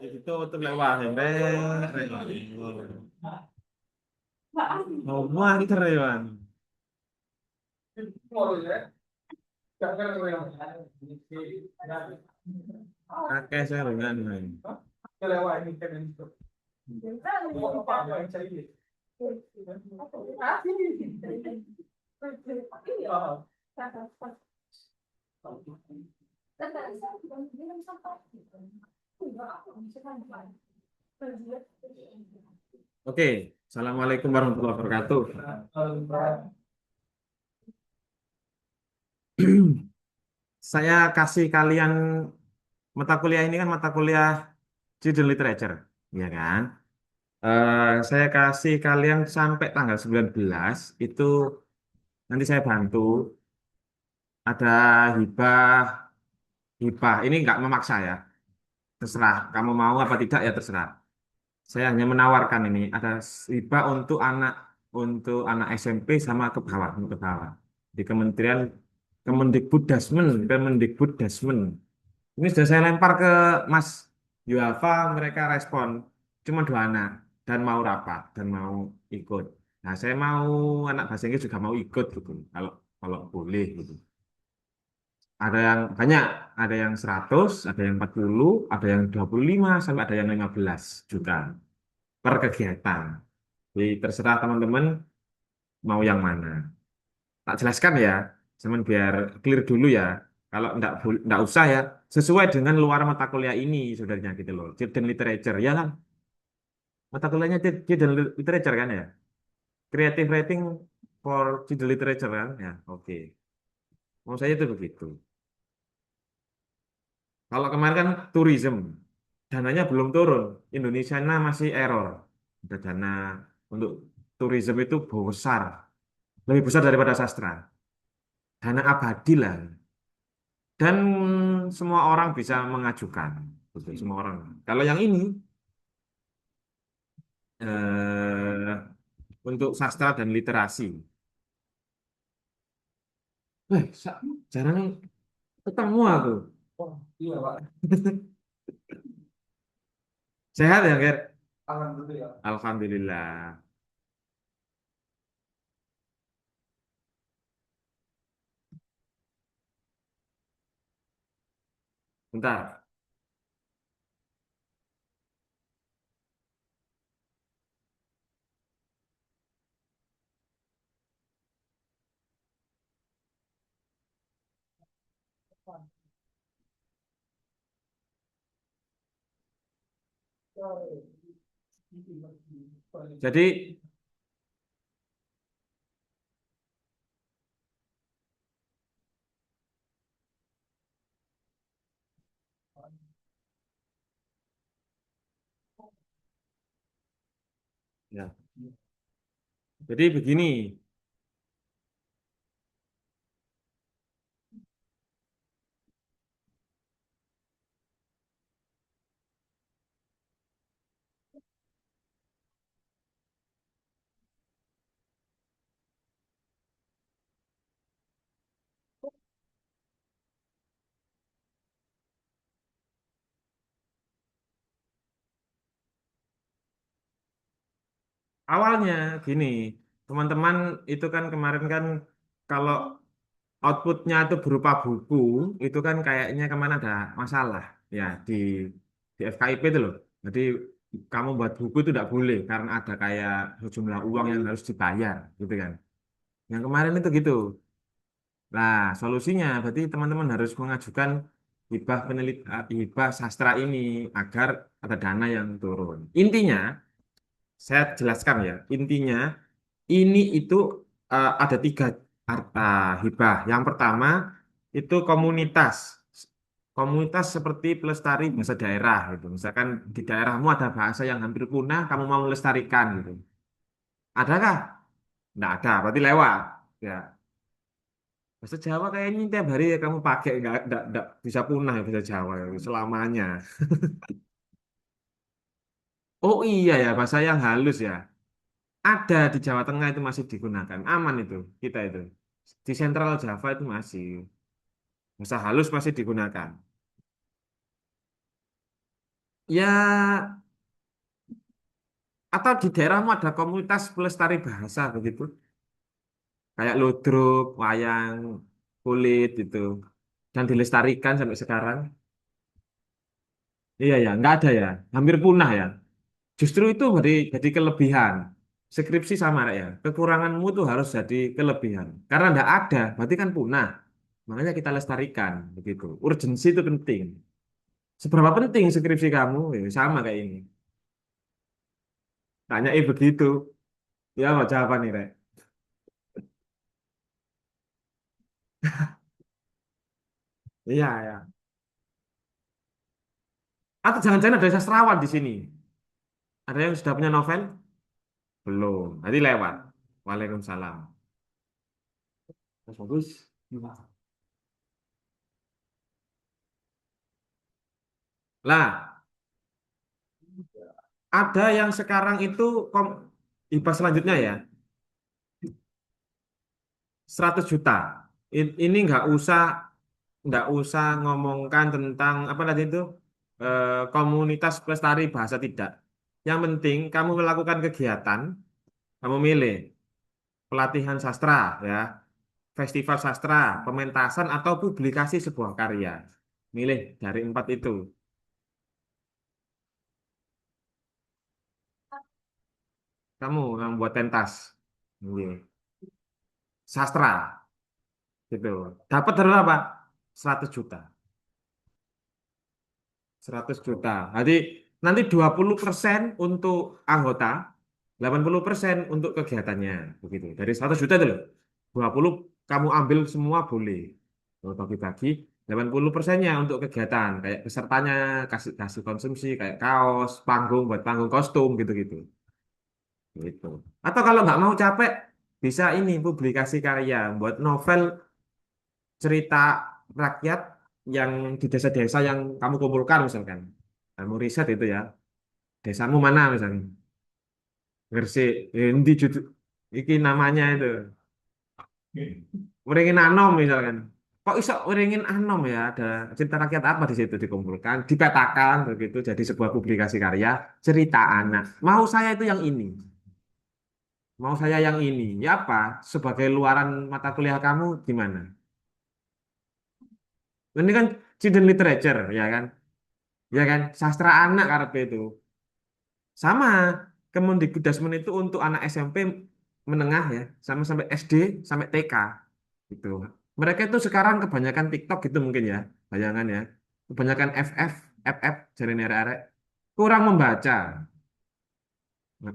Itu tuh lewat hember. Ngomong kita rewan. Akeh serengan. Oke, Assalamualaikum warahmatullahi wabarakatuh. Saya kasih kalian mata kuliah ini kan mata kuliah Judul Literature, ya kan? Saya kasih kalian sampai tanggal 19 itu nanti saya bantu ada hibah, hibah. Ini nggak memaksa ya, terserah. Kamu mau apa tidak ya terserah. Saya hanya menawarkan ini ada hibah untuk anak SMP sama ke bawah, ke bawah di Kementerian Kemendikbuddasmen. Ini sudah saya lempar ke Mas Yuafa, mereka respon cuma dua anak dan mau rapat dan mau ikut. Nah, saya mau anak bahasa Inggris juga mau ikut gitu. Kalau kalau boleh gitu. Ada yang banyak, ada yang 100, ada yang 40, ada yang 25 sampai ada yang 15 juta per kegiatan. Jadi terserah teman-teman mau yang mana. Tak jelaskan ya, cuman biar clear dulu ya. Kalau enggak usah ya, sesuai dengan luar mata kuliah ini sebenarnya gitu loh. Children Literature ya kan? Mata kuliahnya Children Literature kan ya? Creative Writing for Children Literature kan? Ya, oke. Mau saya itu begitu. Kalau kemarin kan tourism, dananya belum turun. Indonesia masih error. Ada dana untuk tourism itu besar, lebih besar daripada sastra. Dana abadi lah. Dan semua orang bisa mengajukan. Betul, semua orang. Kalau yang ini eh, untuk sastra dan literasi. Jarang ketemu aku. Sehat ya, Ger? Alhamdulillah. Bentar. Jadi, ya. Jadi begini. Awalnya gini, teman-teman itu kan kemarin kan kalau outputnya itu berupa buku, itu kan kayaknya kemana ada masalah ya di FKIP itu loh. Jadi kamu buat buku itu tidak boleh karena ada kayak sejumlah uang yang harus dibayar, gitu kan. Yang kemarin itu gitu. Nah, solusinya berarti teman-teman harus mengajukan hibah sastra ini agar ada dana yang turun. Intinya, saya jelaskan ya. Intinya ini itu ada tiga hibah. Yang pertama itu komunitas. Komunitas seperti pelestari bahasa daerah gitu. Misalkan di daerahmu ada bahasa yang hampir punah, kamu mau melestarikan gitu. Adakah? Nggak ada, berarti lewat. Ya, bahasa Jawa kayaknya tiap hari ya kamu pakai nggak bisa punah ya bahasa Jawa ya, selamanya. Oh iya ya, bahasa yang halus ya. Ada di Jawa Tengah itu masih digunakan. Aman itu, kita itu. Di Central Java itu masih. Bahasa halus masih digunakan. Ya, atau di daerahmu ada komunitas pelestari bahasa begitu. Kayak ludruk, wayang, kulit itu. Dan dilestarikan sampai sekarang. Iya ya, nggak ada ya. Hampir punah ya. Justru itu jadi kelebihan. Skripsi sama ya. Kekuranganmu tuh harus jadi kelebihan. Karena nggak ada, berarti kan punah. Makanya kita lestarikan begitu. Urgensi itu penting. Seberapa penting skripsi kamu? Ya, sama kayak ini. Tanya begitu. Ya mau jawaban nih, Rek. Iya ya. Atau jangan-jangan ada sastrawan di sini. Ada yang sudah punya novel? Belum. Nanti lewat. Waalaikumsalam. Mas bagus. Lah, ada yang sekarang itu IPA selanjutnya ya, 100 juta. Ini nggak usah ngomongkan tentang apa tadi itu komunitas pelestari bahasa tidak. Yang penting kamu melakukan kegiatan, kamu milih pelatihan sastra ya, festival sastra, pementasan atau publikasi sebuah karya. Milih dari empat itu. Kamu yang buat pentas. Iya. Sastra gitu. Dapat dari apa? 100 juta. 100 juta. Jadi nanti 20% untuk anggota, 80% untuk kegiatannya. Begitu. Dari 100 juta itu loh. 20 kamu ambil semua boleh. Kalau bagi-bagi, 80%-nya untuk kegiatan. Kayak pesertanya kasih kasih konsumsi, kayak kaos, panggung, buat panggung kostum, gitu-gitu. Gitu. Atau kalau nggak mau capek, bisa ini publikasi karya, buat novel cerita rakyat yang di desa-desa yang kamu kumpulkan misalkan. Kamu riset itu ya. Desamu mana misalnya? Gresik. Di judul iki namanya itu. Uringin Anom misalkan. Kok iso Uringin Anom ya? Ada cerita rakyat apa di situ dikumpulkan, dipetakan begitu jadi sebuah publikasi karya cerita anak. Mau saya itu yang ini. Mau saya yang ini. Ya apa? Sebagai luaran mata kuliah kamu gimana? Ini kan children literature ya kan? Ya kan? Sastra anak karena itu. Sama, Kemendikbudasmen itu untuk anak SMP menengah ya, sama sampai SD sampai TK gitu. Mereka itu sekarang kebanyakan TikTok gitu mungkin ya, bayangan ya. Kebanyakan FF jadi arek kurang membaca. Nah,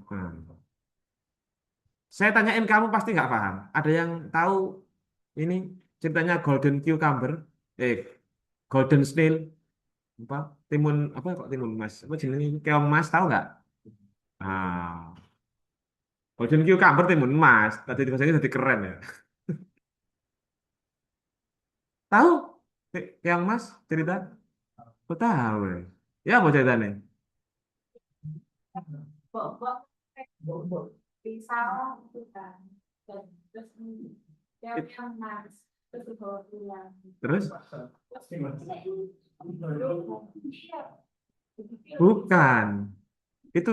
saya tanyain kamu pasti nggak paham. Ada yang tahu ini ceritanya Golden Cucumber, eh Golden Snail, apa timun apa kok timun mas? Apa jenis keong mas tahu nggak? Ah, Golden Cucumber timun emas. Tadi bahasanya jadi keren ya. Tahu? Yang Mas cerita? Kok tahu ya? Ya mau ceritanya? Terus? Bukan. Itu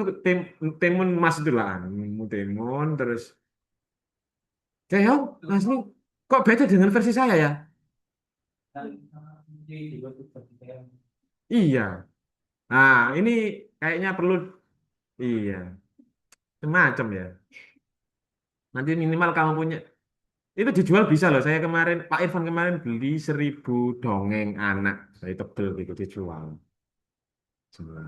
timun emas itu lah. Timun terus. Kayak Mas ini kok beda dengan versi saya ya? Iya. Nah, ini kayaknya perlu iya, semacam ya. Nanti minimal kamu punya itu dijual bisa loh. Saya kemarin Pak Irfan kemarin beli 1.000 dongeng anak dari tebel itu dijual. Semua.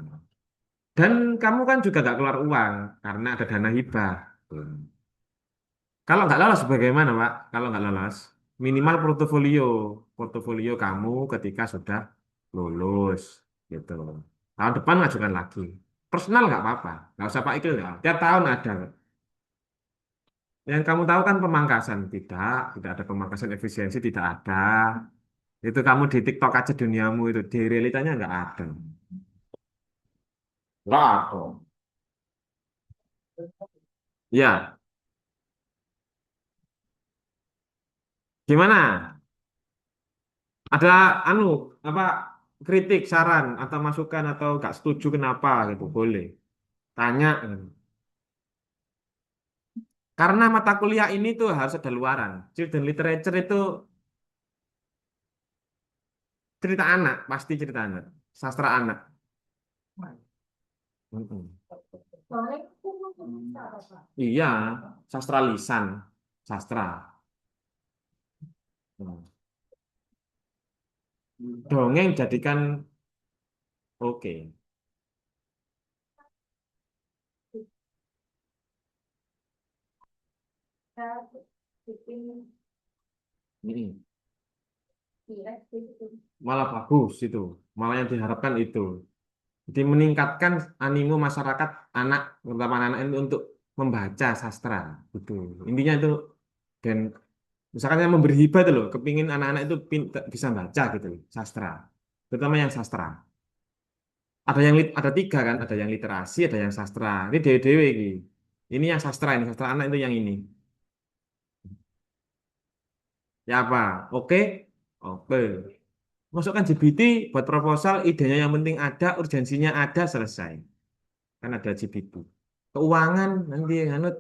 Dan kamu kan juga nggak keluar uang karena ada dana hibah. Hmm. Kalau nggak lolos bagaimana, Pak? Kalau nggak lolos, minimal portofolio kamu ketika sudah lulus, gitu. Tahun depan ngajukan lagi. Personal nggak apa-apa, nggak usah Pak Ikil ya. Tiap tahun ada. Yang kamu tahu kan pemangkasan, tidak ada pemangkasan efisiensi, tidak ada. Itu kamu di TikTok aja duniamu itu, di realitanya nggak ada. Nggak ada. Ya, Gimana? Ada anu apa kritik, saran atau masukan atau nggak setuju kenapa gitu boleh tanya. Gitu. Karena mata kuliah ini tuh harus ada luaran. Children literature itu cerita anak, pasti cerita anak, sastra anak. Mm-mm. Iya, sastra lisan, sastra. Hmm. Dongeng jadikan oke. Mm-mm. Malah bagus itu, malah yang diharapkan itu. Jadi meningkatkan animo masyarakat anak, terutama anak itu untuk membaca sastra. Gitu. Intinya itu dan misalkan yang memberi hibah itu loh, kepingin anak-anak itu bisa baca gitu loh, sastra. Terutama yang sastra. Ada yang ada tiga kan, ada yang literasi, ada yang sastra. Ini dewe-dewe ini. Ini yang sastra ini, sastra anak itu yang ini. Ya apa? Oke? Oke. Masukkan GPT buat proposal, idenya yang penting ada, urgensinya ada, selesai. Kan ada GPT. Keuangan nanti yang anut.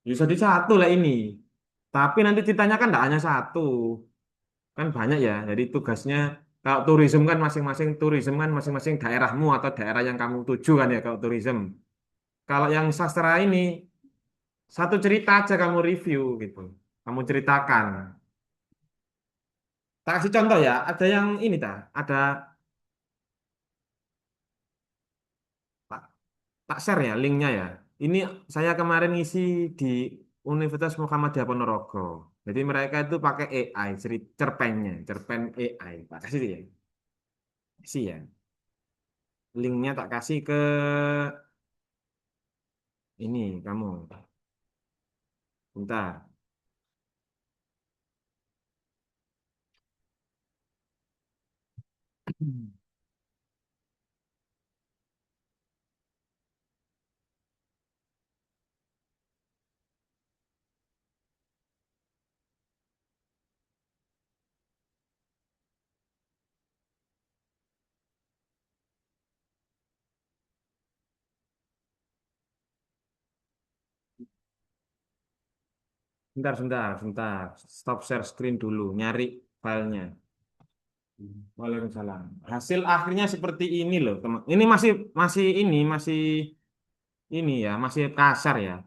Bisa di satu lah ini. Tapi nanti ceritanya kan tidak hanya satu. Kan banyak ya. Jadi tugasnya, kalau tourism kan masing-masing tourism kan masing-masing daerahmu atau daerah yang kamu tuju kan ya kalau tourism. Kalau yang sastra ini, satu cerita aja kamu review gitu. Kamu ceritakan. Tak kasih contoh ya, ada yang ini tak, ada tak, tak share ya linknya ya. Ini saya kemarin ngisi di Universitas Muhammadiyah Ponorogo. Jadi mereka itu pakai AI, cerpennya, cerpen AI. Tak kasih ya, kasih ya. Linknya tak kasih ke ini kamu. Bentar, bentar. Stop share screen dulu, nyari filenya. Waalaikumsalam. Hasil akhirnya seperti ini loh, teman. Ini masih masih ini ya, masih kasar ya.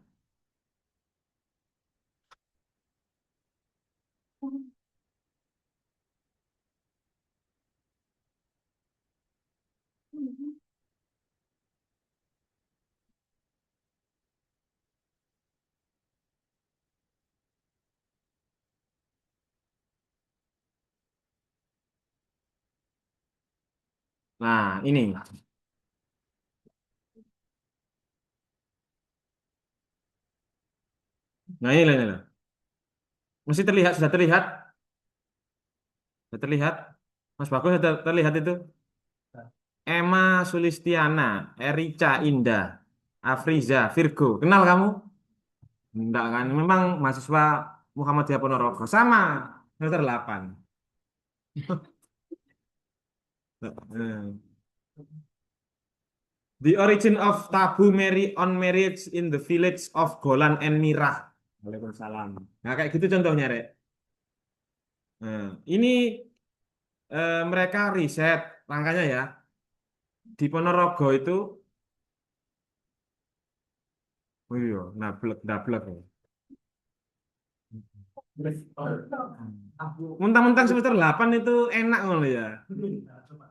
Nah, ini. Nah, ini. Masih terlihat, sudah terlihat, sudah terlihat. Mas Bagus sudah terlihat itu. Emma Sulistiana, Erica Indah, Afriza, Virgo. Kenal kamu? Enggak kan? Memang mahasiswa Muhammadiyah Ponorogo. Sama, semester 8. The origin of taboo marriage in the village of Golan and Mirah. Waalaikumsalam. Nah, kayak gitu contohnya, Rek. Nah, ini mereka riset, makanya ya, di Ponorogo itu, oh iya, nablek ya. Mentang-mentang semester 8 itu enak ngono ya.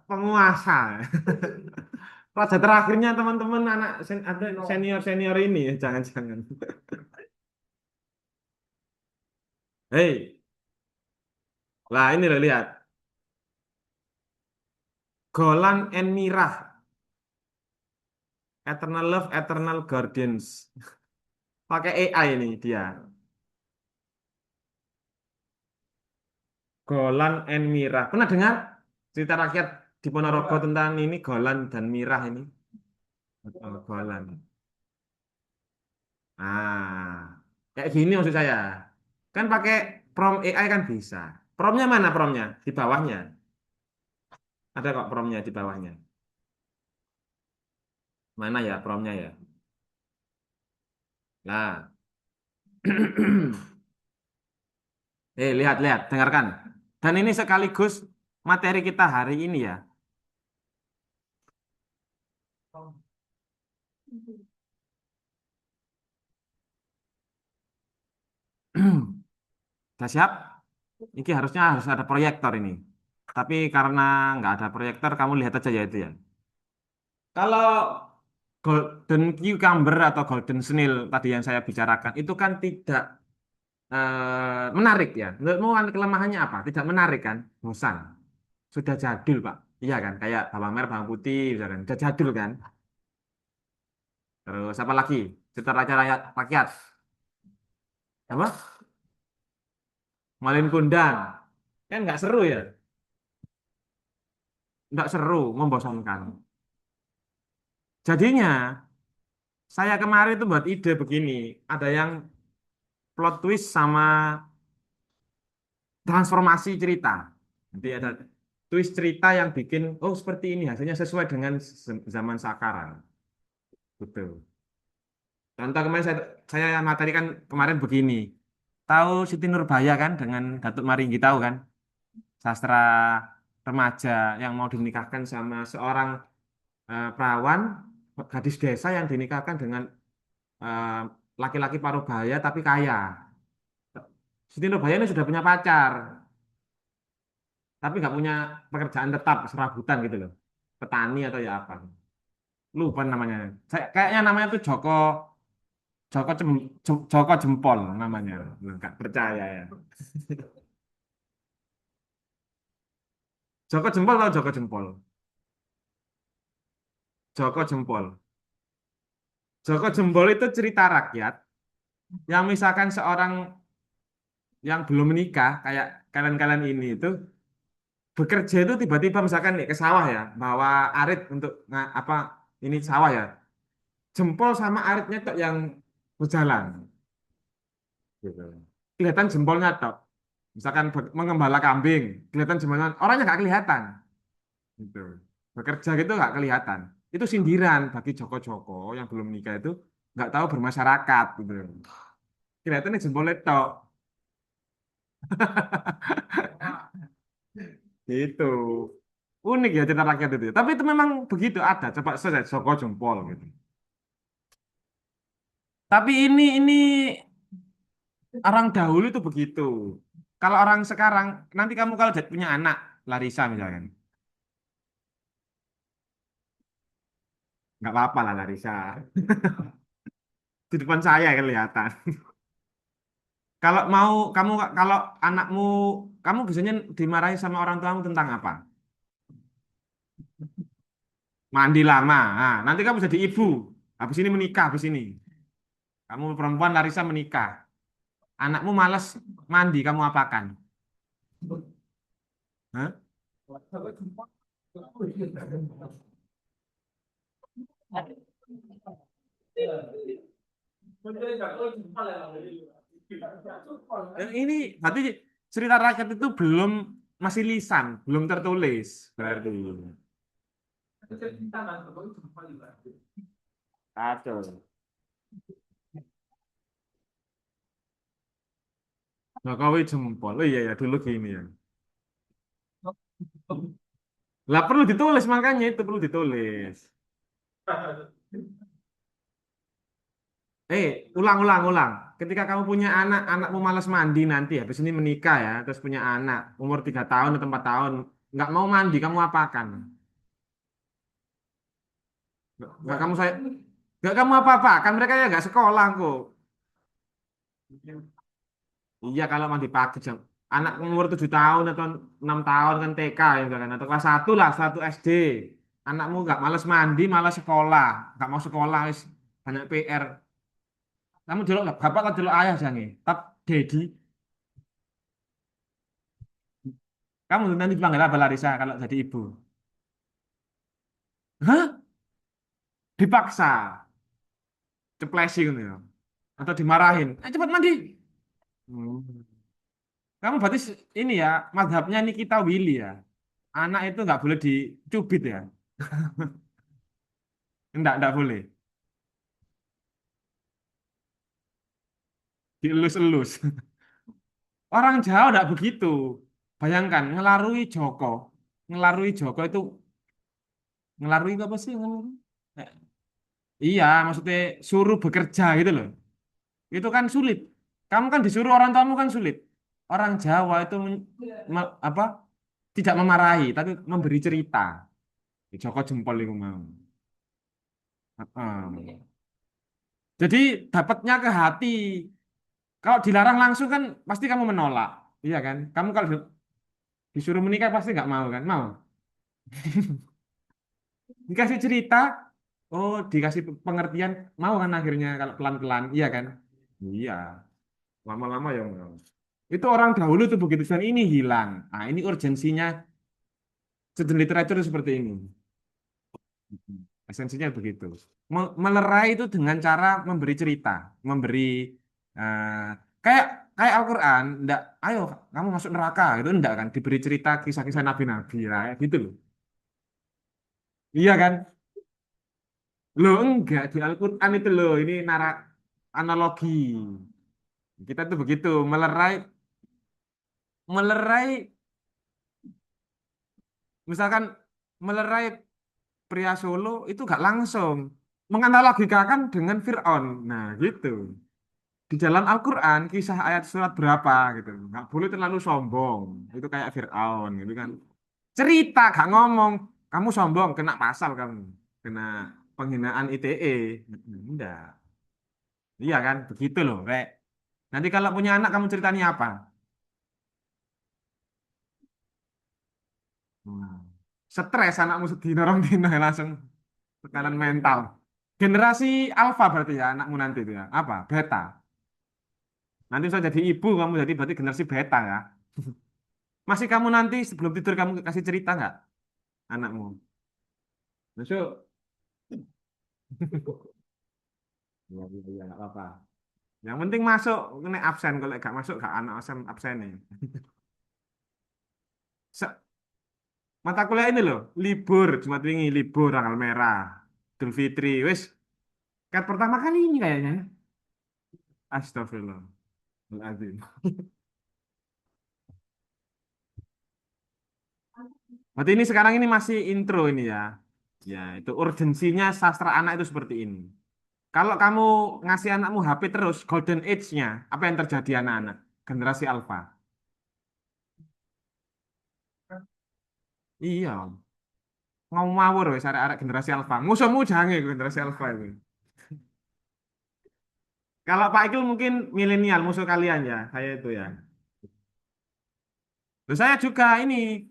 Penguasa. Raja terakhirnya teman-teman anak ada senior-senior ini ya, jangan-jangan. Hei, lah ini loh lihat. Golan and Mirah, Eternal Love, Eternal Guardians. Pakai AI ini dia. Golan and Mirah. Pernah dengar cerita rakyat di Ponorogo tentang ini Golan dan Mirah ini? Oh, Golan. Ah. Kayak gini maksud saya. Kan pakai prompt AI kan bisa. Promptnya mana promptnya? Di bawahnya. Ada kok promptnya di bawahnya. Mana ya promptnya ya? Nah, lihat, lihat, dengarkan. Dan ini sekaligus materi kita hari ini ya. Sudah siap? Ini harus ada proyektor ini. Tapi karena nggak ada proyektor, kamu lihat aja ya itu ya. Kalau golden cucumber atau golden snail tadi yang saya bicarakan itu kan tidak menarik ya. Menurutmu kan kelemahannya apa? Tidak menarik kan? Bosan. Sudah jadul, Pak. Iya kan? Kayak bawang merah, bawang putih, misalkan. Sudah jadul kan? Terus apa lagi? Cerita rakyat rakyat rakyat. Apa? Malin kundang. Kan nggak seru ya? Nggak seru, membosankan. Jadinya, saya kemarin tuh buat ide begini. Ada yang plot twist sama transformasi cerita. Nanti ada twist cerita yang bikin, oh seperti ini, hasilnya sesuai dengan zaman sekarang. Betul. Contoh kemarin saya materi kan kemarin begini. Tahu Siti Nurbaya kan dengan Datuk Maringgi tahu kan? Sastra remaja yang mau dinikahkan sama seorang perawan gadis desa yang dinikahkan dengan eh, laki-laki parubaya tapi kaya. Siti Nurbaya ini sudah punya pacar, tapi nggak punya pekerjaan tetap serabutan gitu loh. Petani atau ya apa. Lupa namanya. Kayaknya namanya tuh Joko Jempol namanya. Nggak percaya ya. Joko Jempol atau Joko Jempol? Joko Jempol. Joko Jempol itu cerita rakyat yang misalkan seorang yang belum menikah kayak kalian-kalian ini itu bekerja itu tiba-tiba misalkan nih ke sawah ya, bawa arit untuk apa ini sawah ya. Jempol sama aritnya tok yang berjalan gitu. Kelihatan jempolnya tok. Misalkan mengembala kambing, kelihatan jempolnya, orangnya nggak kelihatan gitu. Bekerja gitu nggak kelihatan. Itu sindiran bagi Joko-Joko yang belum menikah itu nggak tahu bermasyarakat gitu. Kelihatannya jempolnya tok. Gitu. Unik ya cerita rakyat itu. Tapi itu memang begitu ada. Coba saja Joko Jempol gitu. Tapi ini orang dahulu itu begitu. Kalau orang sekarang, nanti kamu kalau jadi punya anak, Larissa misalkan, nggak apa-apa lah Larissa. Di depan saya kelihatan. Kalau mau kamu kalau anakmu, kamu biasanya dimarahi sama orang tuamu tentang apa? Mandi lama. Nah, nanti kamu jadi ibu. Habis ini menikah, habis ini. Kamu perempuan Larissa menikah. Anakmu malas mandi, kamu apakan? Hah? Ini berarti cerita rakyat itu belum masih lisan, belum tertulis berarti. Kacau. Jokowi jempol. Oh iya ya dulu gini ya. Lah perlu ditulis makanya itu perlu ditulis. Ulang. Ketika kamu punya anak, anakmu malas mandi nanti, habis ini menikah ya, terus punya anak, umur 3 tahun atau 4 tahun, nggak mau mandi, kamu apakan? Nggak kamu saya, nggak kamu apa-apa, kan mereka ya nggak sekolah kok. Iya kalau mandi pagi jam, anak umur 7 tahun atau 6 tahun kan TK ya misalkan, atau kelas 1 lah, 1 SD. Anakmu nggak malas mandi, malas sekolah, nggak mau sekolah, banyak PR. Kamu dulu bapak kan dulu ayah jangan, tapi Dedi, kamu nanti dipanggil apa Larissa kalau jadi ibu? Hah? Dipaksa, ceplesi gitu ya. atau dimarahin. Cepat mandi. Hmm. Kamu berarti ini ya, mazhabnya Nikita Willy ya. Anak itu nggak boleh dicubit ya. Enggak boleh. Dielus-elus. Orang Jawa enggak begitu. Bayangkan, ngelarui Joko itu, ngelarui apa sih? Eh, Iya, maksudnya suruh bekerja gitu loh. Itu kan sulit. Kamu kan disuruh orang tuamu kan sulit. Orang Jawa itu apa? Tidak memarahi, tapi memberi cerita. Joko jempol itu mau. Heeh. Jadi dapatnya ke hati. Kalau dilarang langsung kan pasti kamu menolak. Iya kan? Kamu kalau disuruh menikah pasti nggak mau kan? Mau. Dikasih cerita, oh dikasih pengertian, mau kan akhirnya kalau pelan-pelan. Iya kan? Iya. Lama-lama ya mau. Itu orang dahulu tuh begitu dan ini hilang. Nah, ini urgensinya student literature itu seperti ini. Esensinya begitu. Melerai itu dengan cara memberi cerita, memberi eh, kayak kayak Al-Qur'an, enggak, ayo kamu masuk neraka itu enggak kan diberi cerita kisah-kisah nabi-nabi lah kayak gitu loh. Iya kan? Loh enggak di Al-Qur'an itu loh, ini analogi. Kita tuh begitu, melerai misalkan melerai pria Solo itu gak langsung menganalogikan dengan Fir'aun. Nah, gitu. Di dalam Al-Quran kisah ayat surat berapa gitu nggak boleh terlalu sombong itu kayak Fir'aun gitu kan cerita gak ngomong kamu sombong kena pasal kamu kena penghinaan ITE enggak iya kan begitu loh rek nanti kalau punya anak kamu ceritanya apa. Hmm. Stres anakmu sedih dorong dino langsung tekanan mental generasi alfa berarti ya anakmu nanti itu ya apa beta nanti bisa jadi ibu kamu jadi berarti generasi beta ya. Masih kamu nanti sebelum tidur kamu kasih cerita nggak anakmu? Masuk. Iya, iya, iya, nggak apa-apa. Yang penting masuk, kena absen. Kalau nggak masuk, nggak anak absen absen nih. Mata kuliah ini loh, libur, Jumat wingi, libur, tanggal merah, Idul Fitri, wis, kan pertama kali ini kayaknya. Astagfirullahaladzim. Berarti ini sekarang ini masih intro ini ya. Ya, itu urgensinya sastra anak itu seperti ini. Kalau kamu ngasih anakmu HP terus, golden age-nya, apa yang terjadi anak-anak? Generasi alpha. Iya, ngawur wis arek-arek generasi alpha. Musuhmu jange generasi alpha itu. Kalau Pak Ikil mungkin milenial musuh kalian ya, saya itu ya. Loh, saya juga ini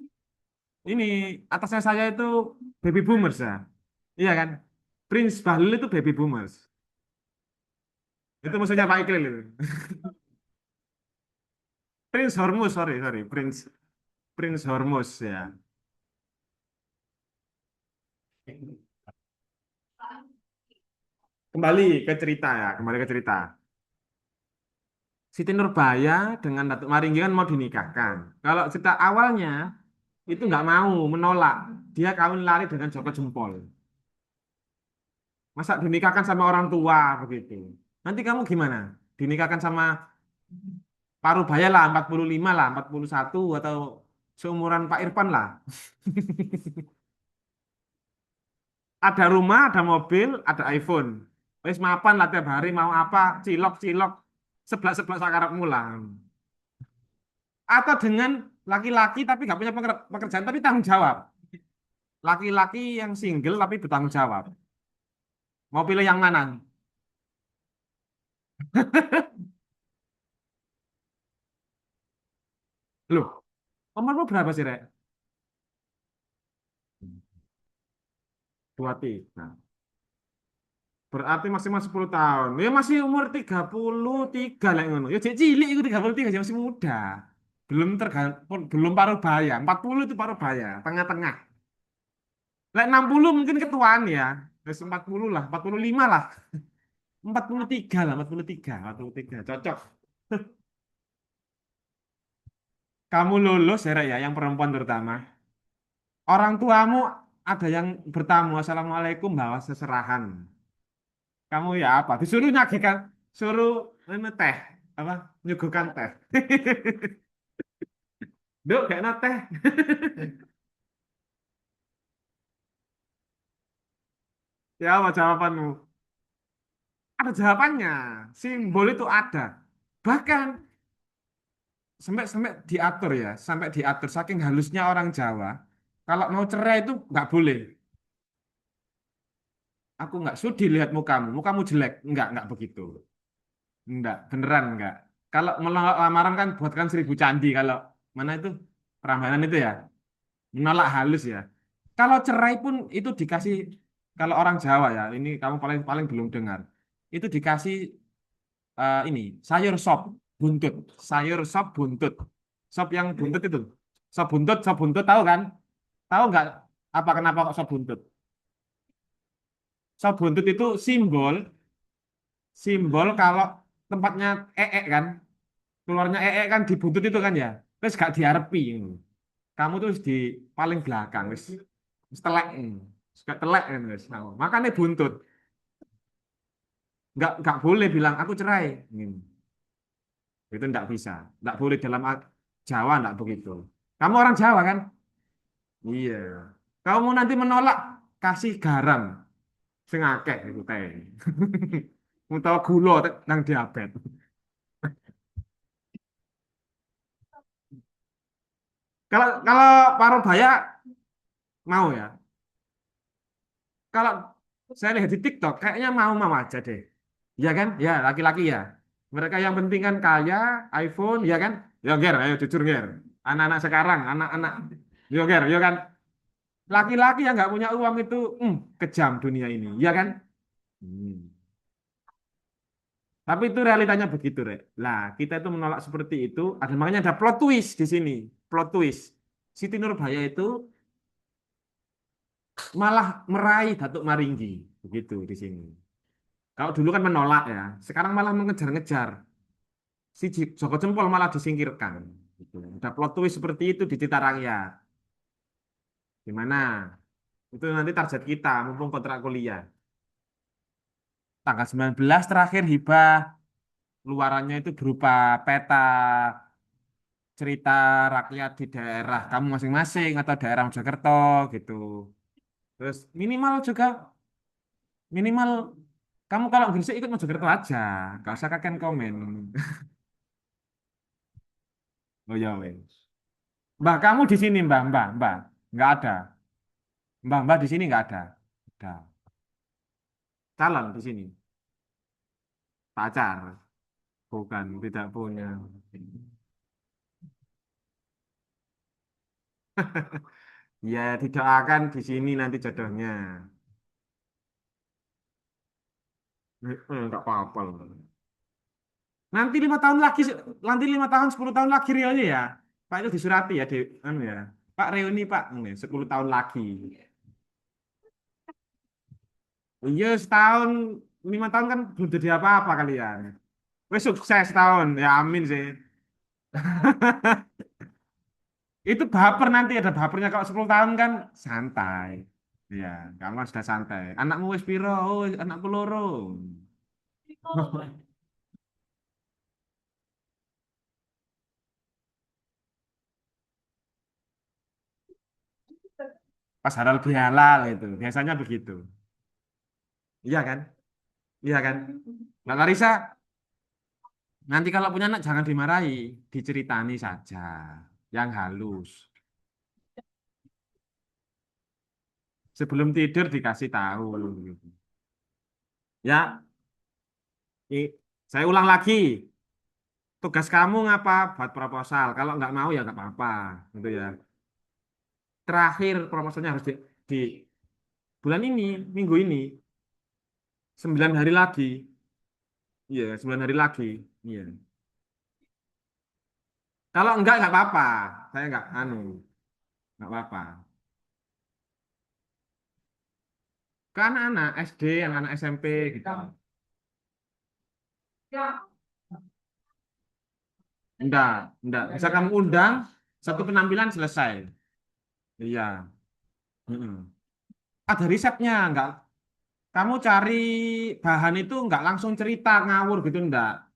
atasnya saya itu baby boomers ya. Iya kan? Prince Bahlil itu baby boomers. Itu musuhnya Pak Ikil itu. Prince Hormuz, sorry, Prince Hormuz ya. Kembali ke cerita. Siti Nurbaya dengan Datuk Maringgi kan mau dinikahkan. Kalau cerita awalnya itu nggak mau, menolak. Dia kawin lari dengan Joko Jempol. Masa dinikahkan sama orang tua begitu. Nanti kamu gimana? Dinikahkan sama Parubaya lah, 45 lah, 41 atau seumuran Pak Irfan lah. Ada rumah, ada mobil, ada iPhone. Wis mapan lah tiap hari mau apa, cilok-cilok, sebelah-sebelah sakarepmu lah. Atau dengan laki-laki tapi nggak punya pekerjaan tapi tanggung jawab. Laki-laki yang single tapi bertanggung jawab. Mau pilih yang mana? Loh, umurmu berapa sih, Rek? 23. Berarti maksimal 10 tahun. Ya masih umur 33 lah ngono. Ya cek cilik itu 33 ya masih muda. Belum paruh baya. 40 itu paruh baya, tengah-tengah. Lek 60 mungkin ketuaan ya. Terus 40 lah, 45 lah. 43 lah, 43, 43. Cocok. Kamu lulus ya, Rek, ya, yang perempuan terutama. Orang tuamu ada yang bertamu, Assalamualaikum, bawa seserahan. Kamu ya apa? Disuruh nyagikan, suruh ini teh, apa? Nyuguhkan teh. Duk, kayak teh. Ya, apa jawabanmu? Ada jawabannya. Simbol itu ada. Bahkan sampai sampai diatur ya, sampai diatur saking halusnya orang Jawa. Kalau mau cerai itu nggak boleh. Aku nggak sudi lihat mukamu, mukamu jelek. Nggak begitu. Enggak, beneran enggak. Kalau menolak lamaran kan buatkan 1000 candi. Kalau mana itu Prambanan itu ya, menolak halus ya. Kalau cerai pun itu dikasih, kalau orang Jawa ya, ini kamu paling paling belum dengar. Itu dikasih ini sayur sop buntut, sayur sop buntut, sop yang buntut itu, sop buntut tahu kan? Tahu nggak apa kenapa kok sop buntut? Sop buntut itu simbol, simbol kalau tempatnya kan, keluarnya kan di buntut itu kan ya, terus gak diarepi. Kamu tuh di paling belakang, wis telek, wis gak telek kan wis. Nah, makanya buntut, nggak boleh bilang aku cerai. Itu nggak bisa, nggak boleh dalam Jawa nggak begitu. Kamu orang Jawa kan? Iya. Kamu nanti menolak kasih garam, sing akeh itu teh. Utawa gula nang diabetes. Kalau kalau Parubaya mau ya. Kalau saya lihat di TikTok, kayaknya mau-mau aja deh. Ya kan? Ya, laki-laki ya. Mereka yang penting kan kaya, iPhone, ya kan? Ya, Ger, ayo jujur, Ger. Anak-anak sekarang, anak-anak, yo, Ger, yo kan? Laki-laki yang nggak punya uang itu, kejam dunia ini, ya kan? Hmm. Tapi itu realitanya begitu, Rek. Lah, kita itu menolak seperti itu, ada makanya ada plot twist di sini. Plot twist. Siti Nurbaya itu malah meraih Datuk Maringgi, begitu di sini. Kalau dulu kan menolak ya, sekarang malah mengejar-ngejar. Si Joko Jempol malah disingkirkan. Gitu. Ada plot twist seperti itu di Tita Rakyat. Gimana? Itu nanti target kita, mumpung kontrak kuliah. Tanggal 19 terakhir hibah. Luarannya itu berupa peta cerita rakyat di daerah kamu masing-masing atau daerah Mojokerto gitu. Terus minimal juga, minimal kamu kalau bisa ikut Mojokerto aja. Gak usah kakek komen. Oh ya wes. Mbah kamu di sini mbah, mbah. Nggak ada. Mbah di sini nggak ada. Ada. Calon di sini. Pacar. Bukan, tidak punya. Ya, didoakan di sini nanti jodohnya. Nggak apa-apa loh. Nanti 5 tahun lagi, nanti 5 tahun, 10 tahun lagi realnya ya. Pak itu disurati ya, di, anu ya. Pak reuni Pak, ini, 10 tahun lagi. Iya setahun, 5 tahun kan belum jadi apa-apa kalian. Wes sukses tahun, ya amin sih. Itu baper nanti ada bapernya kalau 10 tahun kan santai. Iya, kamu kan sudah santai. Anakmu wis piro? Oh, anakku loro. Pas halal bihalal itu, biasanya begitu. Iya kan? Iya kan? Mbak Larissa, nanti kalau punya anak jangan dimarahi, diceritani saja yang halus. Sebelum tidur dikasih tahu. Ya, saya ulang lagi. Tugas kamu ngapa? Buat proposal. Kalau nggak mau ya nggak apa-apa, gitu ya. Terakhir proposalnya harus di bulan ini, minggu ini, 9 hari lagi. Iya, 9 hari lagi. Iya. Kalau enggak nggak apa-apa. Saya nggak nggak apa-apa. Ke anak-anak SD, anak-anak SMP gitu. Enggak, enggak. Bisa kamu undang satu penampilan selesai. Iya. Mm-mm. Ada risetnya, enggak. Kamu cari bahan itu enggak langsung cerita ngawur gitu, enggak.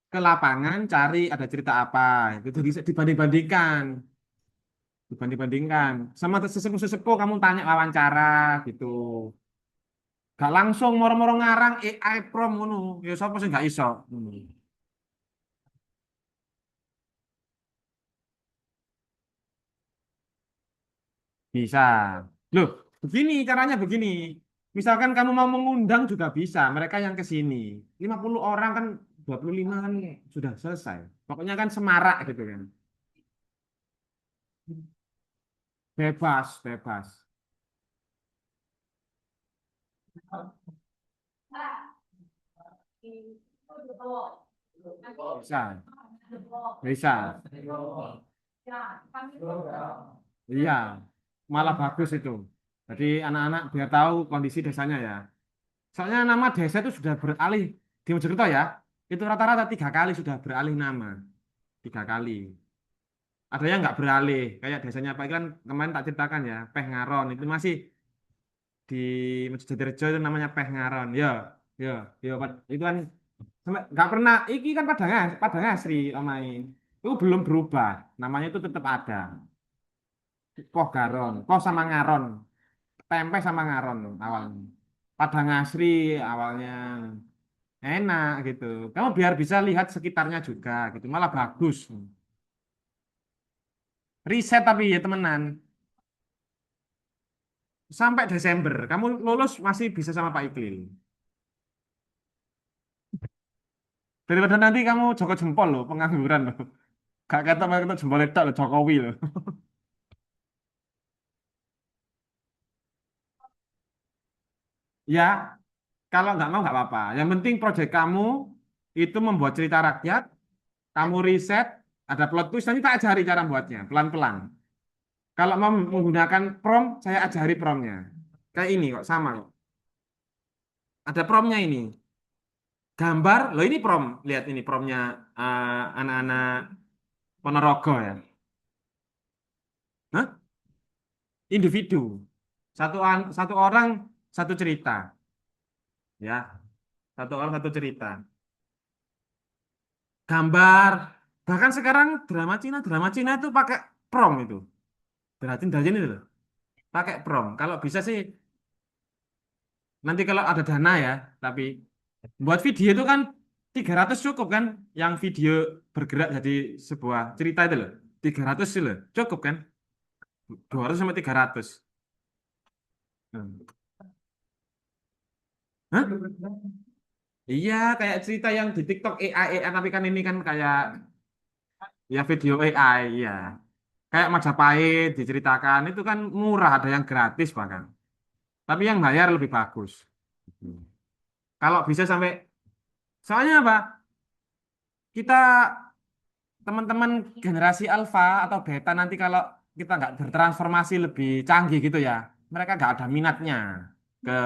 Ke lapangan cari ada cerita apa, itu bisa dibanding-bandingkan, dibanding-bandingkan. Sama sesepuh-sesepuh kamu tanya wawancara gitu. Gak langsung moro-moro ngarang AI prom ngono. Ya sapa sing gak iso. Bisa. Loh, begini caranya begini. Misalkan kamu mau mengundang juga bisa, mereka yang ke sini. 50 orang kan 25 kan sudah selesai. Pokoknya kan semarak gitu kan. Bebas, bebas. Bisa, bisa. Iya, malah bagus itu. Jadi anak-anak biar tahu kondisi desanya ya. Soalnya nama desa itu sudah beralih di Mojokerto ya. Itu rata-rata 3 kali sudah beralih nama, 3 kali. Ada yang nggak beralih, kayak desanya Pak Iklan kemarin tak ceritakan ya, Peh Ngaron itu masih di Jatirejo itu namanya Peh Ngaron. Ya, ya, ya, itu kan sampai nggak pernah. Iki kan Padang Asri omain. Itu belum berubah, namanya itu tetap ada. Poh Garon, Poh sama Ngaron, tempe sama Ngaron awalnya. Padang Asri awalnya enak gitu. Kamu biar bisa lihat sekitarnya juga gitu, malah bagus. Riset tapi ya temenan. Sampai Desember, kamu lulus masih bisa sama Pak Iklil. Daripada nanti kamu Joko jempol loh, pengangguran loh. Gak kata kata jempol itu loh, Jokowi loh. Ya, kalau nggak mau nggak apa-apa. Yang penting proyek kamu itu membuat cerita rakyat, kamu riset, ada plot twist, nanti tak ajari cara buatnya, pelan-pelan. Kalau mau menggunakan prompt, saya ajari promptnya. Kayak ini kok, sama kok. Ada promptnya ini. Gambar, loh ini prompt. Lihat ini promptnya anak-anak Ponorogo ya. Hah? Individu. Satu orang, satu cerita. Ya, satu orang, satu cerita. Gambar. Bahkan sekarang drama Cina itu pakai prompt itu. Berarti daljen itu loh. Pakai prompt. Kalau bisa sih, nanti kalau ada dana ya, tapi buat video itu kan 300 cukup kan? Yang video bergerak jadi sebuah cerita itu loh. 300 sih loh. Cukup kan? 200 sampai 300. Hmm. Hah? Iya, kayak cerita yang di TikTok AI, tapi kan ini kan kayak ya video AI, ya. Kayak Majapahit diceritakan itu kan murah, ada yang gratis bahkan. Tapi yang bayar lebih bagus. Hmm. Kalau bisa sampai, soalnya apa? Kita teman-teman generasi alfa atau beta nanti kalau kita nggak bertransformasi lebih canggih gitu ya, mereka nggak ada minatnya ke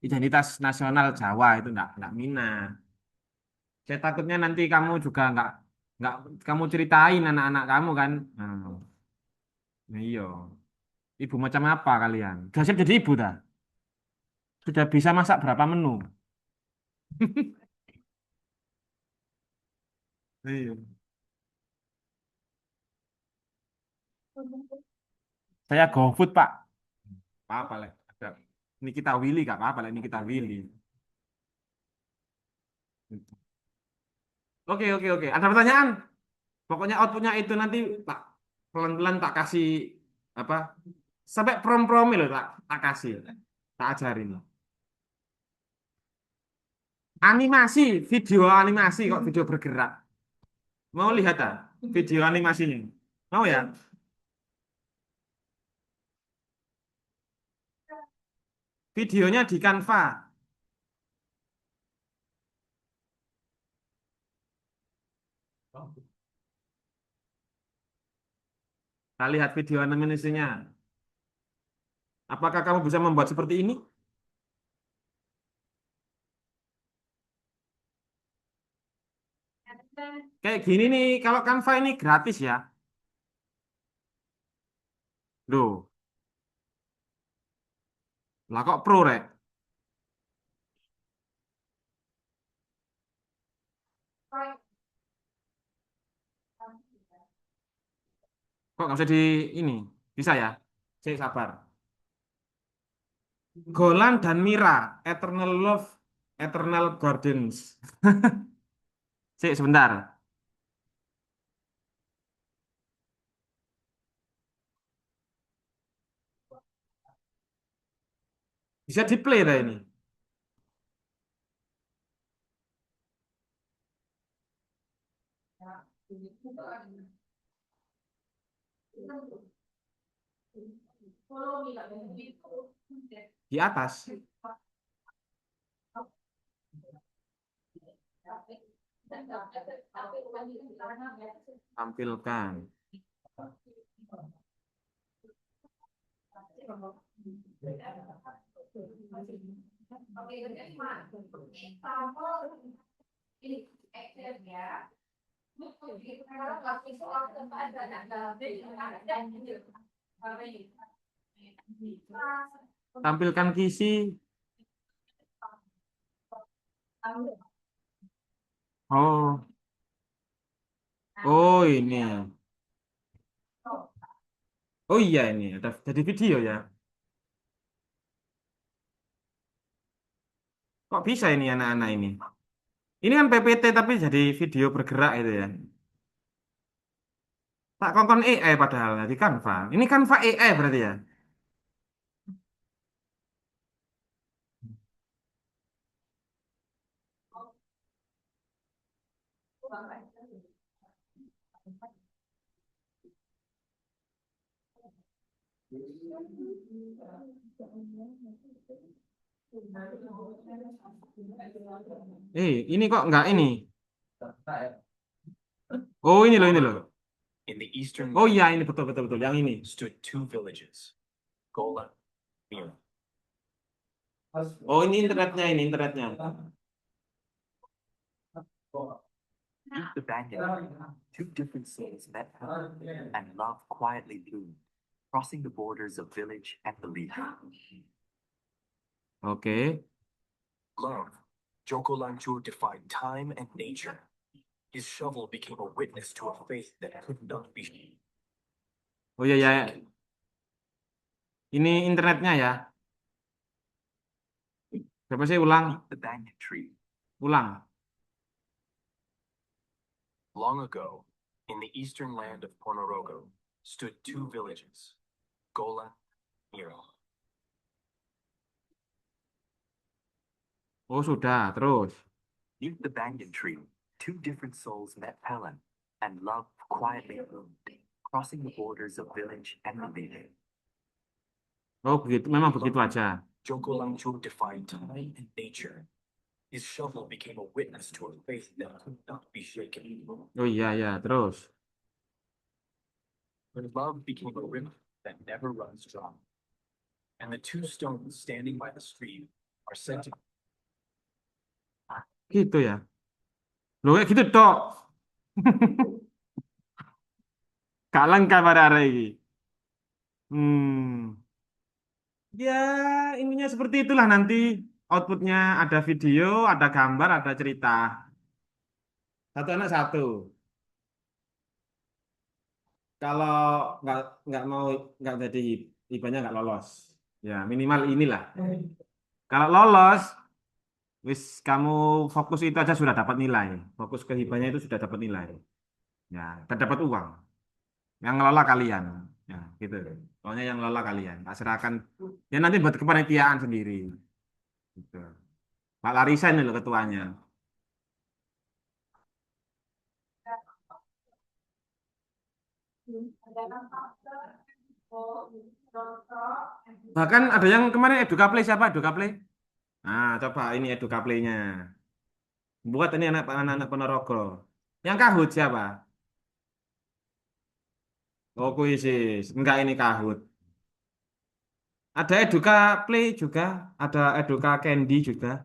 identitas nasional Jawa itu nggak minat. Saya takutnya nanti kamu juga nggak kamu ceritain anak-anak kamu kan. Iya. Ibu macam apa kalian? Sudah siap jadi ibu dah. Sudah bisa masak berapa menu? Iya. Saya GoFood, Pak. Apa-apa lah. Ada. Ini kita Willy, gak apa-apa lah. Ini kita Willy. Oke, oke, oke. Ada pertanyaan? Pokoknya outputnya itu nanti tak pelan-pelan tak kasih apa sampai prom-prom loh tak kasih, tak ajarin. Animasi, video animasi kok video bergerak. Mau lihat ah video animasinya? Mau ya? Videonya di Canva. Kita lihat video animasinya. Apakah kamu bisa membuat seperti ini? Kayak gini nih, kalau Canva ini gratis ya. Loh, lah kok pro, Rek? Kok nggak bisa di ini? Bisa ya? Saya sabar. Golan dan Mira, Eternal Love, Eternal Gardens. Sik, sebentar. Bisa di play dah ini. Di atas. Tampilkan. Tampilkan kisi. Oh, oh ini. Oh iya ini ada jadi video ya. Kok bisa ini anak-anak ini? Ini kan PPT tapi jadi video bergerak itu ya. Tak kongkon AI padahal di Canva. Ini Canva AI berarti ya. Ini kok nggak ini? Oh ini loh ini loh. In the eastern Oh iya ini betul betul betul yang ini. Stood two villages, Gola, Mira. Oh ini internetnya ini internetnya. Beneath the banyan, two different souls met and love quietly bloomed, crossing the borders of village and belief. Oke. Love, Joko Lanchur defied time and nature. His shovel became a witness to a faith that could not be. Oh iya ya. Ini internetnya ya. Coba sih ulang, Beneath the banyan tree, ulang. long ago, in the eastern land of Ponorogo, stood two villages, Gola, Mira. Oh sudah, terus. Beneath the banyan tree, two different souls met Helen, and love quietly bloomed, crossing the borders of village and belief. Oh begitu, memang begitu aja. Joko Langchur defied time and nature. His shovel became a witness to a faith that could not be shaken. Oh iya ya, terus. When love became a river that never runs dry, and the two stones standing by the stream are said to. Gitu ya. Loh kayak gitu dok. Gak lengkap pada hari ini. Hmm. Ya, ininya seperti itulah nanti. Outputnya ada video, ada gambar, ada cerita. Satu anak satu. Kalau nggak nggak mau nggak jadi hibahnya nggak lolos. Ya minimal inilah. Kalau lolos, wis kamu fokus itu aja sudah dapat nilai. Fokus ke hibahnya itu sudah dapat nilai. Ya, dan dapat uang. Yang ngelola kalian. Ya, gitu. Pokoknya yang ngelola kalian. Tak serahkan. Ya nanti buat kepanitiaan sendiri. Gitu. Pak Larissa ini loh ketuanya. Bahkan ada yang kemarin Edukaplay siapa Edukaplay? Nah, coba ini Edukaplay-nya. Buat ini anak-anak Ponorogo. Yang Kahoot siapa? Oh, Kuisis. Enggak ini Kahoot. Ada Eduka Play juga, ada Eduka Candy juga.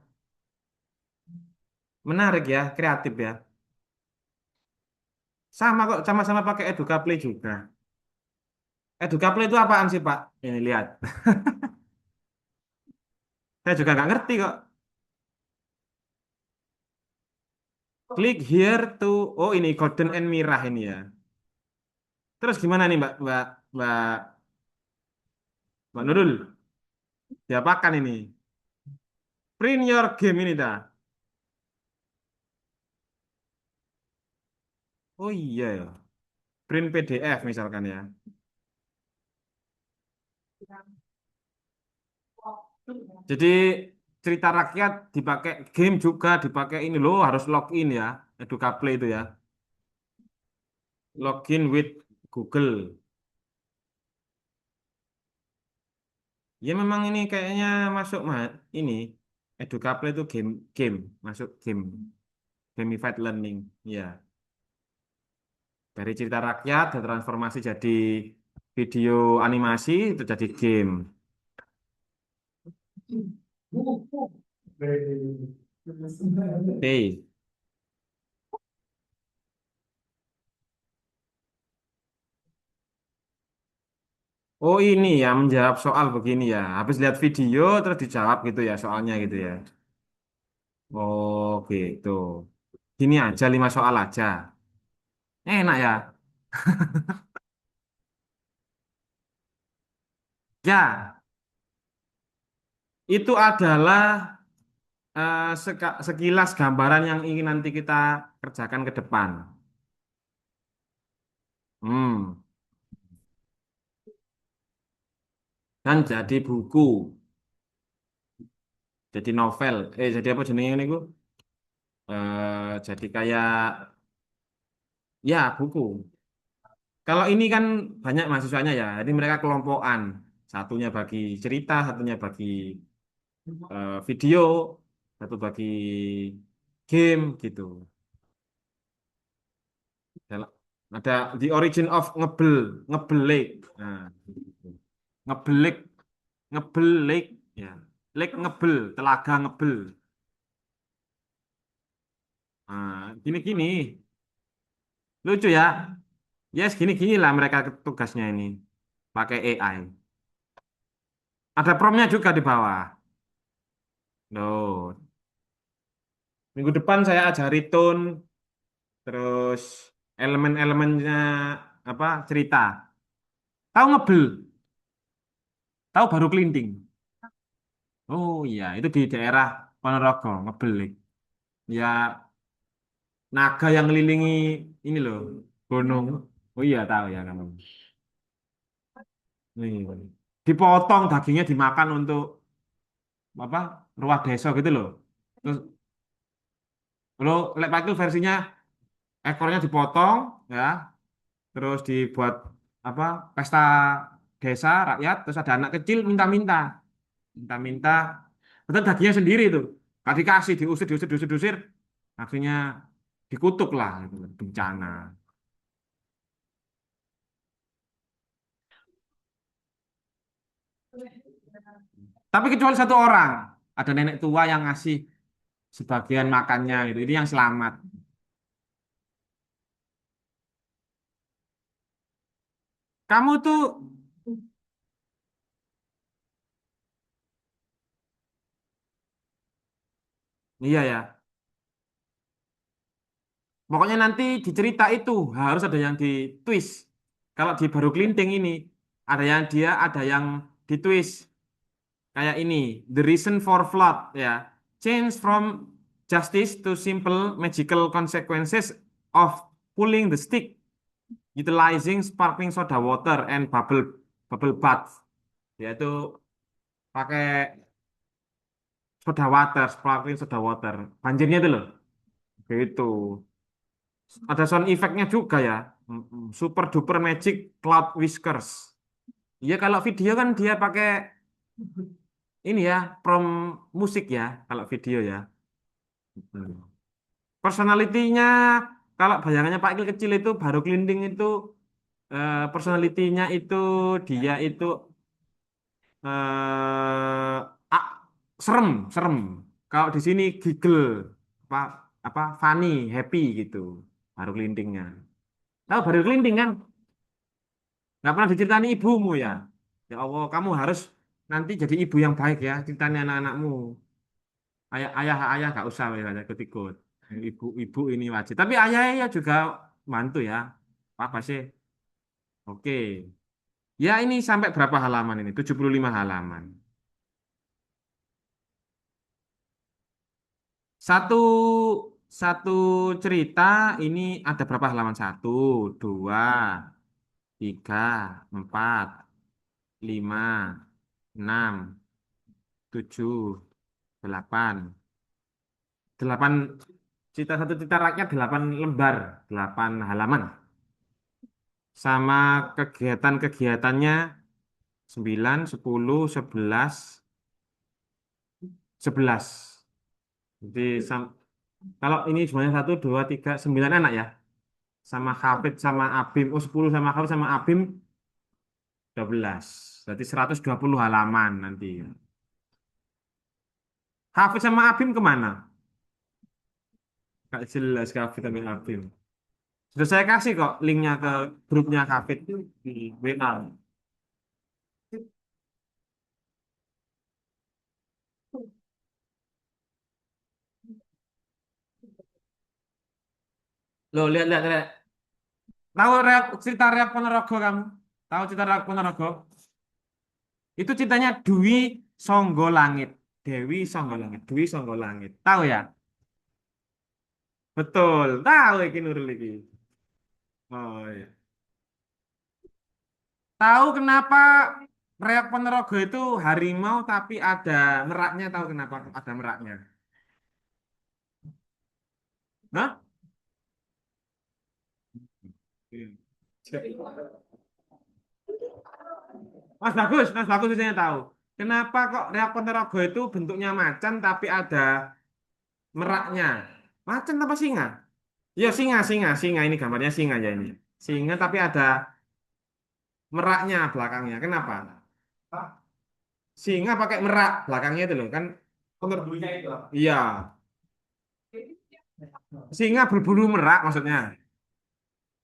Menarik ya, kreatif ya. Sama kok, sama-sama pakai Edukaplay juga. Edukaplay itu apaan sih, Pak? Ini lihat. Saya juga nggak ngerti kok. Klik here to, oh ini Golden and Mirror ini ya. Terus gimana nih Mbak Nurul? Diapakan ini? Print your game ini dah. Oh iya ya. Print PDF misalkan ya. Jadi cerita rakyat dipakai game juga dipakai ini loh harus login ya. Edukaplay itu ya. Login with Google. Ya memang ini kayaknya masuk ini Edukaplay itu game game masuk game gamified learning. Ya, dari cerita rakyat transformasi jadi video animasi itu jadi game. Oke. Oh ini ya menjawab soal begini ya. Habis lihat video terus dijawab gitu ya soalnya gitu ya. Oh gitu. Gini aja 5 soal aja. Enak ya. Ya, itu adalah sekilas gambaran yang ingin nanti kita kerjakan ke depan. Hmm, dan jadi buku, jadi novel. Jadi apa jenisnya ini, Bu? Jadi kayak ya buku. Kalau ini kan banyak mahasiswanya ya, jadi mereka kelompokan. Satunya bagi cerita, satunya bagi video, satu bagi game gitu. Dalam- Ada The Origin of Ngebelik. Nah, gitu. Ngebelik, ngebelik, ya. Lek ngebel, telaga ngebel. Nah, gini-gini, lucu ya. Yes, gini-gini lah mereka tugasnya ini. Pakai AI. Ada promnya juga di bawah. Loh, minggu depan saya ajari tone, terus elemen-elemennya apa cerita. Tahu ngebel, tahu baru kelinting. Oh iya, itu di daerah Ponorogo, ngebelik. Ya, naga yang ngelilingi ini loh, gunung. Oh iya, tahu ya kamu. Iya. Dipotong dagingnya dimakan untuk apa? Ruah desa gitu loh. Terus lo lek Pak Ikil versinya ekornya dipotong ya, terus dibuat apa? Pesta desa rakyat, terus ada anak kecil minta-minta, minta-minta, betul dagingnya sendiri tuh. Gak dikasih, diusir, akhirnya dikutuk lah, gitu, bencana. Tapi kecuali satu orang, ada nenek tua yang ngasih sebagian makannya gitu. Ini yang selamat. Kamu tuh, iya ya. Pokoknya nanti di cerita itu harus ada yang di twist. Kalau di Baru Kelinting ini ada yang di twist kayak ini. The reason for flood ya. Change from justice to simple magical consequences of pulling the stick, utilizing sparkling soda water and bubble bath. Yaitu pakai soda water, sparkling soda water. Banjirnya itu loh. Gitu. Ada sound effect-nya juga ya. Super duper magic cloud whiskers. Ya kalau video kan dia pakai ini ya, prom musik ya kalau video ya. Hmm. Personality-nya kalau bayangannya Pak Ikil kecil itu baru kelinting itu personality-nya itu dia itu eh ah, serem, serem. Kalau di sini giggle apa apa funny, happy gitu. Baru kelintingnya. Tahu barir kelinting kan? Nggak pernah diceritani ibumu ya. Ya Allah, kamu harus nanti jadi ibu yang baik ya. Ceritanya anak-anakmu. Ayah nggak usah ya ikut-ikut. Ibu ini wajib. Tapi ayahnya ya juga bantu ya. Apa sih? Oke. Ya ini sampai berapa halaman ini? 75 halaman. Satu satu cerita ini ada berapa halaman? Satu, dua, tiga, empat, lima, enam, tujuh, delapan. Delapan cerita satu cerita rakyat 8 lembar, 8 halaman. Sama kegiatan-kegiatannya 9, 10, 11, 11. Jadi kalau ini semuanya 1, 2, 3, 9 anak ya. Sama Hafid sama Abim. Oh 10 sama Hafid sama Abim 12. Berarti 120 halaman nanti. Hafid sama Abim kemana? Gak jelas Hafid sama Abim. Sudah saya kasih kok linknya ke grupnya Hafid di WA. Loh, lihat, lihat, lihat. Tahu cerita Reok Ponorogo kamu? Tahu cerita Reok Ponorogo? Itu ceritanya Dwi Songgolangit. Dewi Songgolangit. Dwi Songgolangit. Tahu ya? Betul. Tahu iki Nurul iki. Oh iya. Tahu kenapa Reok Ponorogo itu harimau tapi ada meraknya? Tahu kenapa ada meraknya? Hah? Iya. Mas Bagus biasanya tahu. Kenapa kok Reok Ponorogo itu bentuknya macan tapi ada meraknya? Macan apa singa? Ya singa, singa, singa ini gambarnya singa ya ini. Singa tapi ada meraknya belakangnya. Kenapa? Singa pakai merak belakangnya itu loh kan. Penerbulunya itu. Iya, singa berbulu merak maksudnya.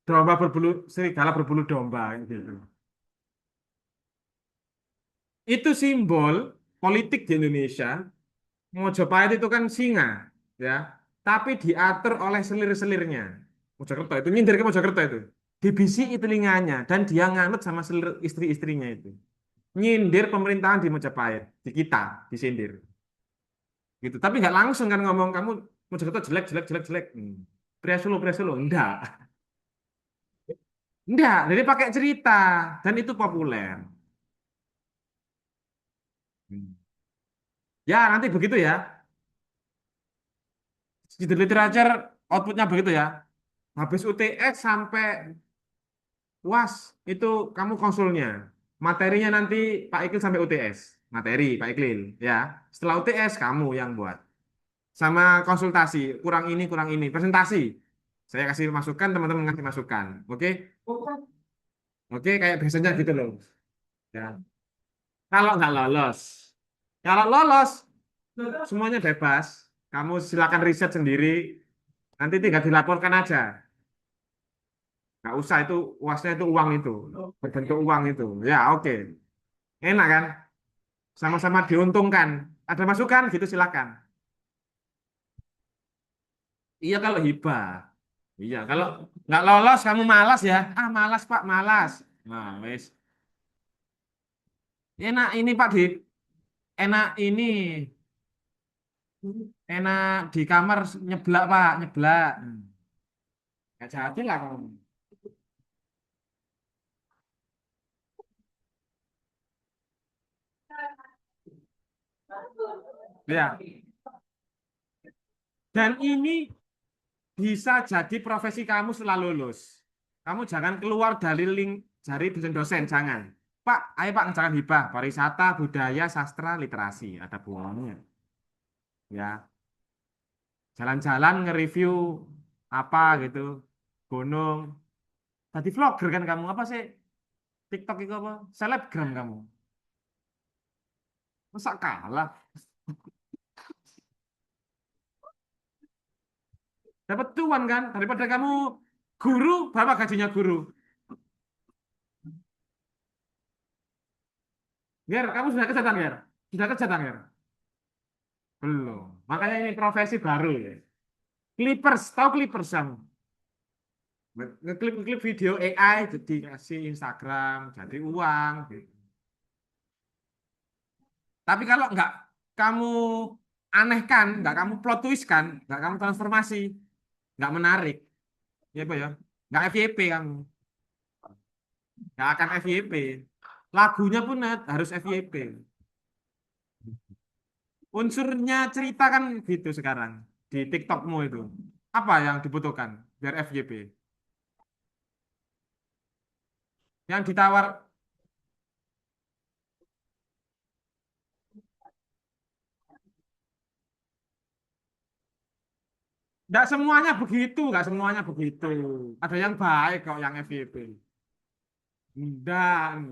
Domba berbulu, serigala berbulu domba gitu. Itu simbol politik di Indonesia. Mojopahit itu kan singa, ya. Tapi diatur oleh selir-selirnya. Mojokerto itu nyindir ke Mojokerto itu. Dibisiki telinganya dan dia nganut sama selir istri-istrinya itu. Nyindir pemerintahan di Majapahit, di kita, disindir. Gitu. Tapi nggak langsung kan ngomong kamu Mojokerto jelek, jelek, jelek, jelek. Pria Solo. Enggak. Enggak. Jadi pakai cerita. Dan itu populer. Hmm. Ya, nanti begitu ya. Di literature outputnya begitu ya. Habis UTS sampai UAS, itu kamu konsulnya. Materinya nanti Pak Iklil sampai UTS. Materi Pak Iklil. Ya. Setelah UTS, kamu yang buat. Sama konsultasi, kurang ini, presentasi. Saya kasih masukan, teman-teman ngasih masukan. Oke? Oke, kayak biasanya gitu loh. Ya. Kalau nggak lolos, kalau lolos, semuanya bebas. Kamu silakan riset sendiri. Nanti tinggal dilaporkan aja. Nggak usah itu uasnya itu uang itu, berbentuk uang itu. Ya, oke. Enak kan? Sama-sama diuntungkan. Ada masukan gitu silakan. Iya kalau hibah. Iya, kalau nggak lolos kamu malas ya. Ah, malas Pak, malas. Nah, wes. Enak ini Pak di enak ini enak di kamar nyeblak Pak, nyeblak. Nggak jadi lah kamu. Ya. Dan ini bisa jadi profesi kamu setelah lulus. Kamu jangan keluar dari link dari dosen-dosen, jangan. Pak, ayo Pak ngerjakan hibah, pariwisata, budaya, sastra, literasi. Ada bunganya. Ya, jalan-jalan nge-review apa gitu, gunung. Tadi vlogger kan kamu, apa sih? TikTok itu apa? Selebgram kamu. Masa kalah? Dapat cuan kan? Daripada kamu Guru, berapa gajinya guru? Ger, kamu sudah kerja, tak, Ger? Sudah kerja, tak, Ger? Belum. Makanya ini profesi baru ya. Clippers, tahu Clippers kamu? Ngeklip-ngeklip video AI jadi kasih Instagram, jadi uang. Gitu. Tapi kalau nggak kamu anehkan, nggak kamu plot twist kan, nggak kamu transformasi, nggak menarik, ya apa ya? Nggak FYP kamu, nggak akan FYP. Lagunya pun harus FYP. Unsurnya cerita kan gitu sekarang di TikTokmu itu. Apa yang dibutuhkan biar FYP? Yang ditawar, nggak semuanya begitu, nggak semuanya begitu. Ada yang baik kok yang FYP. Enggak.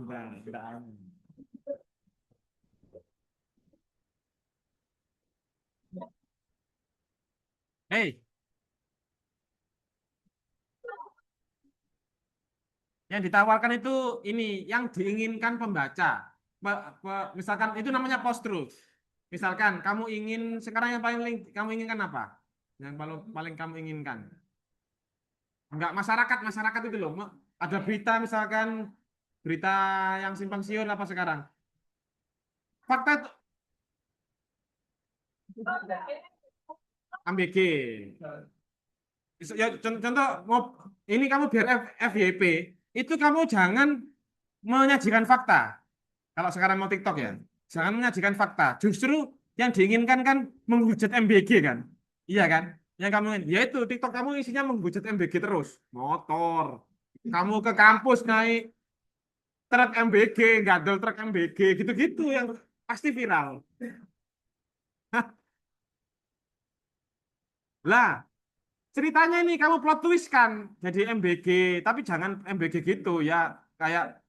Hei, yang ditawarkan itu ini yang diinginkan pembaca. Misalkan itu namanya post truth. Misalkan kamu ingin sekarang yang paling kamu inginkan apa? Yang paling paling kamu inginkan? Enggak masyarakat itu loh. Ada berita misalkan berita yang simpang siur apa sekarang? Fakta itu AMBG. Ya, contoh ini kamu biar FYP itu kamu jangan menyajikan fakta. Kalau sekarang mau TikTok ya, jangan menyajikan fakta. Justru yang diinginkan kan menghujat MBG kan, iya kan? Yang kamu ingin, yaitu TikTok kamu isinya menghujat MBG terus, motor. Kamu ke kampus naik truk MBG, gadol truk MBG, gitu-gitu yang pasti viral. Lah, ceritanya ini kamu plot twist kan jadi MBG, tapi jangan MBG gitu ya, kayak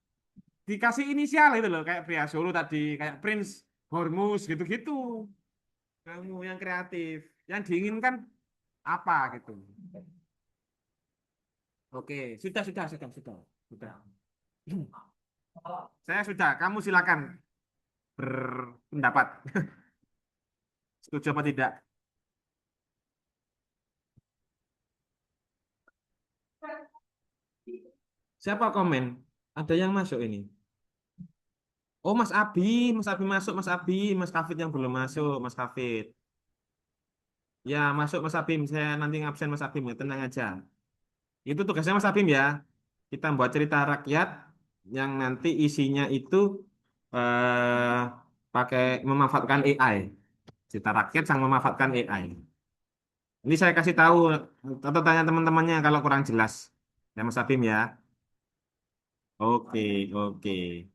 dikasih inisial itu loh, kayak Pria Solo tadi, kayak Prince Hormuz gitu-gitu. Kamu yang kreatif, yang diinginkan apa gitu. Oke, sudah. Saya sudah, kamu silakan berpendapat. Setuju apa tidak? Siapa komen? Ada yang masuk ini. Oh, Mas Abi masuk, Mas Abi, Mas Kafid yang belum masuk, Mas Kafid. Ya, masuk Mas Abim, saya nanti ngabsen Mas Abim ya, tenang aja. Itu tugasnya Mas Abim ya. Kita buat cerita rakyat yang nanti isinya itu eh, pakai memanfaatkan AI. Cerita rakyat yang memanfaatkan AI. Ini saya kasih tahu atau tanya teman-temannya kalau kurang jelas. Ya Mas Abim ya. Oke, oke.